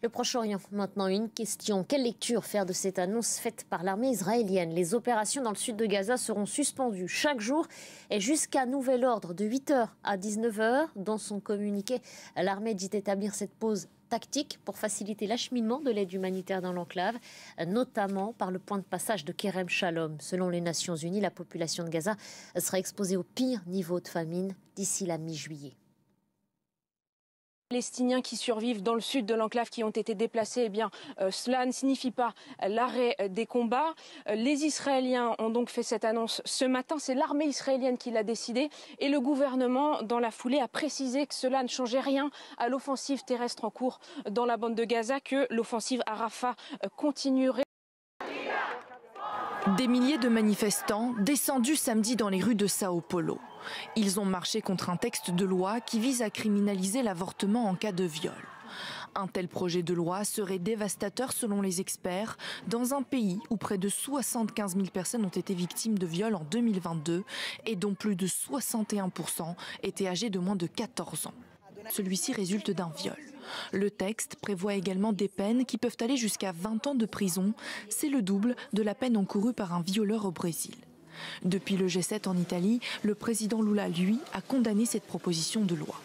Le Proche-Orient, maintenant une question. Quelle lecture faire de cette annonce faite par l'armée israélienne? Les opérations dans le sud de Gaza seront suspendues chaque jour et jusqu'à nouvel ordre de 8h à 19h. Dans son communiqué, l'armée dit établir cette pause tactique pour faciliter l'acheminement de l'aide humanitaire dans l'enclave, notamment par le point de passage de Kerem Shalom. Selon les Nations Unies, la population de Gaza sera exposée au pire niveau de famine d'ici la mi-juillet. Palestiniens qui survivent dans le sud de l'enclave qui ont été déplacés, cela ne signifie pas l'arrêt des combats. Les Israéliens ont donc fait cette annonce ce matin. C'est l'armée israélienne qui l'a décidé et le gouvernement, dans la foulée, a précisé que cela ne changeait rien à l'offensive terrestre en cours dans la bande de Gaza, que l'offensive à Rafah continuerait. Des milliers de manifestants descendus samedi dans les rues de Sao Paulo. Ils ont marché contre un texte de loi qui vise à criminaliser l'avortement en cas de viol. Un tel projet de loi serait dévastateur selon les experts dans un pays où près de 75 000 personnes ont été victimes de viols en 2022 et dont plus de 61% étaient âgés de moins de 14 ans. Celui-ci résulte d'un viol. Le texte prévoit également des peines qui peuvent aller jusqu'à 20 ans de prison. C'est le double de la peine encourue par un violeur au Brésil. Depuis le G7 en Italie, le président Lula, lui, a condamné cette proposition de loi.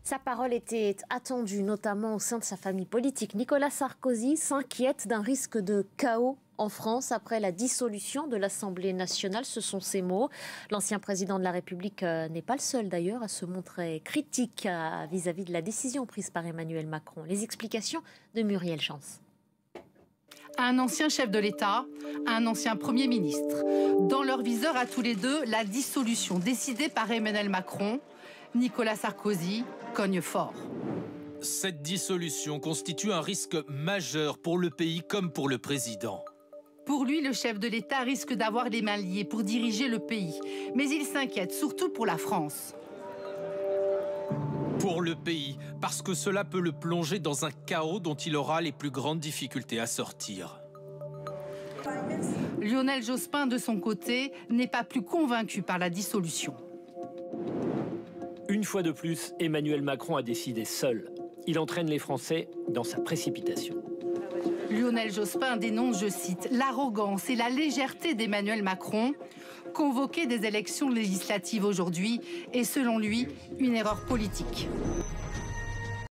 Sa parole était attendue, notamment au sein de sa famille politique. Nicolas Sarkozy s'inquiète d'un risque de chaos en France après la dissolution de l'Assemblée nationale. Ce sont ses mots. L'ancien président de la République n'est pas le seul d'ailleurs à se montrer critique vis-à-vis de la décision prise par Emmanuel Macron. Les explications de Muriel Chance. Un ancien chef de l'État, un ancien Premier ministre. Dans leur viseur à tous les deux, la dissolution décidée par Emmanuel Macron. Nicolas Sarkozy cogne fort. Cette dissolution constitue un risque majeur pour le pays comme pour le président. Pour lui, le chef de l'État risque d'avoir les mains liées pour diriger le pays. Mais il s'inquiète surtout pour la France. Pour le pays, parce que cela peut le plonger dans un chaos dont il aura les plus grandes difficultés à sortir. Lionel Jospin, de son côté, n'est pas plus convaincu par la dissolution. Une fois de plus, Emmanuel Macron a décidé seul. Il entraîne les Français dans sa précipitation. Lionel Jospin dénonce, je cite, l'arrogance et la légèreté d'Emmanuel Macron. Convoquer des élections législatives aujourd'hui est, selon lui, une erreur politique.